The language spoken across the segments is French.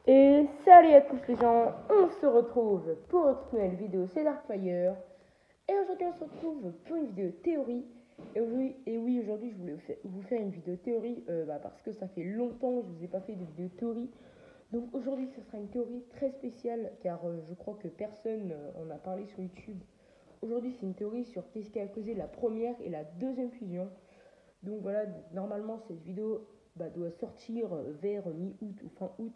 Et salut à tous les gens, on se retrouve pour une nouvelle vidéo, c'est Darkfire. Et aujourd'hui on se retrouve pour une vidéo théorie. Et oui, aujourd'hui je voulais vous faire une vidéo théorie parce que ça fait longtemps que je vous ai pas fait de vidéo théorie. Donc aujourd'hui ce sera une théorie très spéciale car je crois que personne en a parlé sur YouTube. Aujourd'hui c'est une théorie sur qu'est-ce qui a causé la première et la deuxième fusion. Donc voilà, normalement cette vidéo doit sortir vers mi-août ou fin août.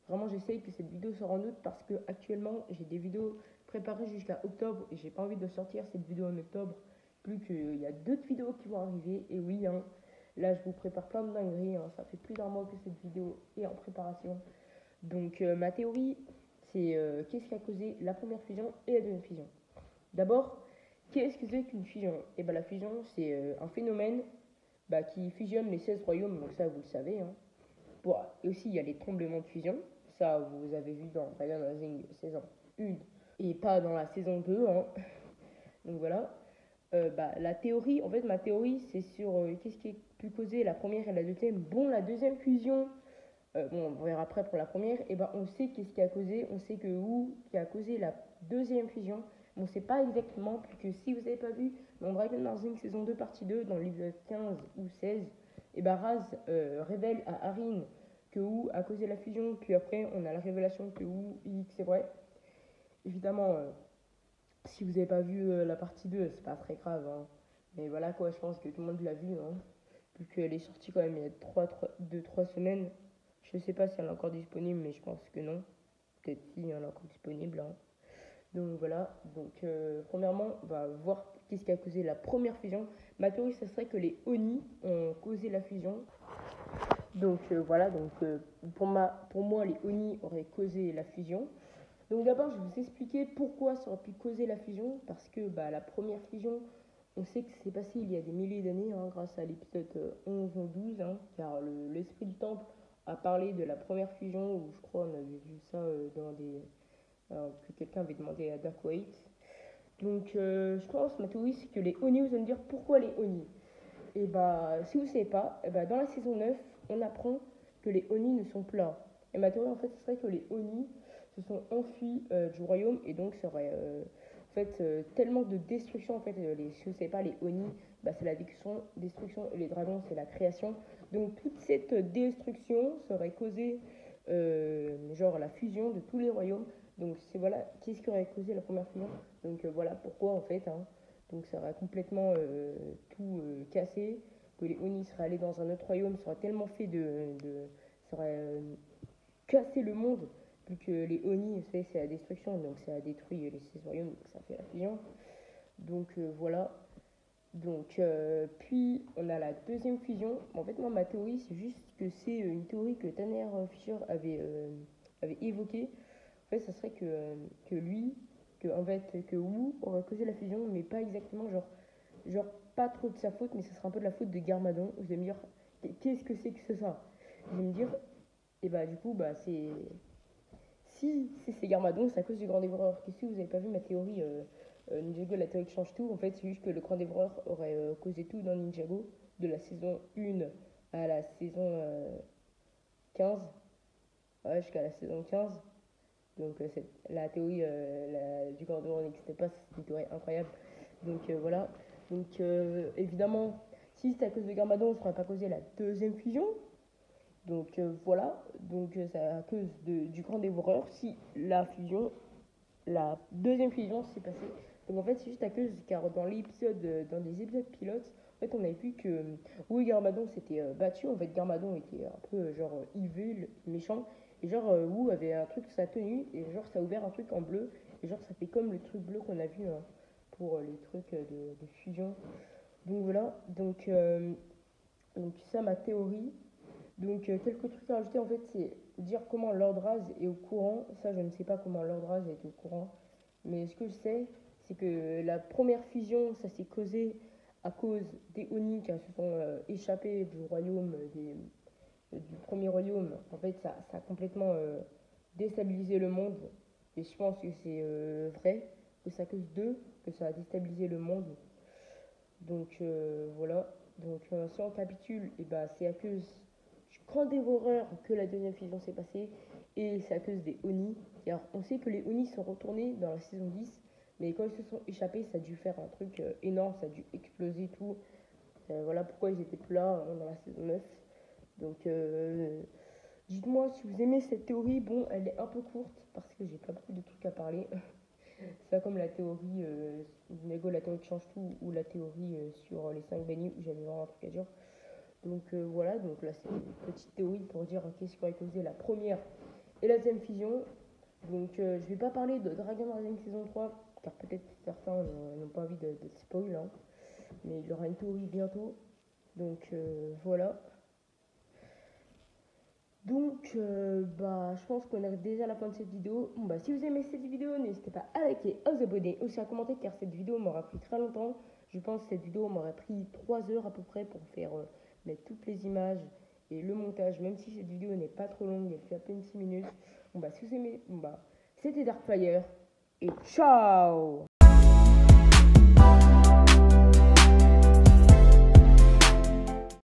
Vraiment, j'essaye que cette vidéo sorte en août parce que actuellement j'ai des vidéos préparées jusqu'à octobre et j'ai pas envie de sortir cette vidéo en octobre. Plus qu'il y a d'autres vidéos qui vont arriver. Et oui, hein, là je vous prépare plein de dingueries. Hein, ça fait plus d'un mois que cette vidéo est en préparation. Donc ma théorie, c'est qu'est-ce qui a causé la première fusion et la deuxième fusion. D'abord, qu'est-ce que c'est qu'une fusion? Et la fusion, c'est un phénomène qui fusionne les 16 royaumes, donc ça vous le savez. Hein. Bon, et aussi il y a les tremblements de fusion, ça vous avez vu dans Dragon Rising saison 1 et pas dans la saison 2. Hein. Donc voilà. La théorie, en fait ma théorie c'est sur qu'est-ce qui a pu causer la première et la deuxième. Bon, la deuxième fusion, on verra après pour la première, et on sait qu'est-ce qui a causé, on sait que Wu qui a causé la deuxième fusion. On ne sait pas exactement, puisque si vous n'avez pas vu dans Dragon Rising saison 2 partie 2, dans l'épisode 15 ou 16, Raz révèle à Harin que Wu a causé la fusion, puis après on a la révélation que Wu dit que c'est vrai. Évidemment, si vous n'avez pas vu la partie 2, c'est pas très grave. Hein. Mais voilà quoi, je pense que tout le monde l'a vu. Hein. Vu qu'elle est sortie quand même il y a 2-3 semaines. Je sais pas si elle est encore disponible, mais je pense que non. Peut-être si elle est encore disponible. Hein. Donc voilà. Donc premièrement, on va voir qu'est-ce qui a causé la première fusion. Ma théorie, ce serait que les Oni ont causé la fusion. Donc voilà. Donc pour moi, les Oni auraient causé la fusion. Donc d'abord, je vais vous expliquer pourquoi ça aurait pu causer la fusion. Parce que la première fusion, on sait que c'est passé il y a des milliers d'années, hein, grâce à l'épisode 11 ou 12, hein, car l'esprit du temple a parlé de la première fusion, où je crois on avait vu ça dans des... que quelqu'un avait demandé à Dark Waite. Donc je pense, ma théorie, c'est que les Oni, vous allez me dire pourquoi les Oni. Et si vous ne savez pas, dans la saison 9, on apprend que les Oni ne sont plus là. Et ma théorie, en fait, ce serait que les Oni se sont enfuis du royaume et donc serait en fait tellement de destruction. En fait, si vous ne savez pas, les Oni, c'est la destruction et les dragons, c'est la création. Donc toute cette destruction serait causée, genre la fusion de tous les royaumes. Donc c'est voilà, qu'est-ce qui aurait causé la première fusion. Donc voilà pourquoi en fait. Hein. Donc ça aurait complètement tout cassé, que les Oni seraient allés dans un autre royaume, ça aurait tellement fait ça aurait cassé le monde, vu que les Oni, c'est la destruction, donc ça a détruit les 6 royaumes, donc ça fait la fusion. Donc voilà. Donc puis on a la deuxième fusion. En fait moi ma théorie c'est juste que c'est une théorie que Tanner Fisher avait évoquée. En fait ça serait que lui, en fait que Wu aurait causé la fusion, mais pas exactement genre pas trop de sa faute, mais ce sera un peu de la faute de Garmadon. Vous allez me dire, qu'est-ce que c'est que ça? Vous allez me dire, et du coup, c'est. Si c'est Garmadon, c'est à cause du Grand Dévoreur. Que si vous n'avez pas vu ma théorie, Ninjago, la théorie qui change tout, en fait, c'est juste que le Grand Dévoreur aurait causé tout dans Ninjago, de la saison 1 à la saison 15. Ouais, jusqu'à la saison 15. Donc, la théorie du Grand Dévoreur n'existait pas, c'est une théorie incroyable. Donc voilà. Donc évidemment, si c'est à cause de Garmadon, ça n'aurait pas causé la deuxième fusion. Donc voilà. Donc c'est à cause du grand dévoreur si la deuxième fusion s'est passée. Donc en fait, c'est juste à cause, car dans des épisodes pilotes, en fait, on avait vu que oui, Garmadon s'était battu. En fait, Garmadon était un peu genre evil, méchant. Et genre, Wu avait un truc sur sa tenue, et genre, ça a ouvert un truc en bleu. Et genre, ça fait comme le truc bleu qu'on a vu hein, pour les trucs de fusion. Donc voilà, donc ça ma théorie. Donc quelques trucs à rajouter en fait, c'est dire comment Lord Raz est au courant. Ça, je ne sais pas comment Lord Raz est au courant. Mais ce que je sais, c'est que la première fusion, ça s'est causé à cause des Oni qui se sont échappés du royaume, du premier royaume. En fait, ça a complètement déstabilisé le monde. Et je pense que c'est vrai, que c'est à cause d'eux que ça a déstabilisé le monde. Donc voilà. Donc si on capitule, et c'est à cause grand dévoreur que la deuxième fusion s'est passée. Et c'est à cause des Oni. Alors, on sait que les Oni sont retournés dans la saison 10. Mais quand ils se sont échappés, ça a dû faire un truc énorme. Ça a dû exploser tout. Voilà pourquoi ils étaient plus là dans la saison 9. Donc, dites-moi si vous aimez cette théorie. Bon, elle est un peu courte parce que j'ai pas beaucoup de trucs à parler. C'est pas comme la théorie Lego, la théorie qui change tout, ou la théorie sur les 5 bénis où j'avais vraiment un truc à dire. Donc voilà, donc là c'est une petite théorie pour dire qu'est-ce qui aurait causé la première et la deuxième fusion. Donc je vais pas parler de Dragon Rising saison 3 car peut-être certains n'ont pas envie de spoil, hein. Mais il y aura une théorie bientôt. Donc voilà. Donc, je pense qu'on arrive déjà à la fin de cette vidéo. Bon, si vous aimez cette vidéo, n'hésitez pas à liker, à vous abonner, aussi à commenter, car cette vidéo m'aura pris très longtemps. Je pense que cette vidéo m'aurait pris 3 heures à peu près pour faire mettre toutes les images et le montage, même si cette vidéo n'est pas trop longue, elle fait à peine 6 minutes. Si vous aimez, c'était Darkfire, et ciao!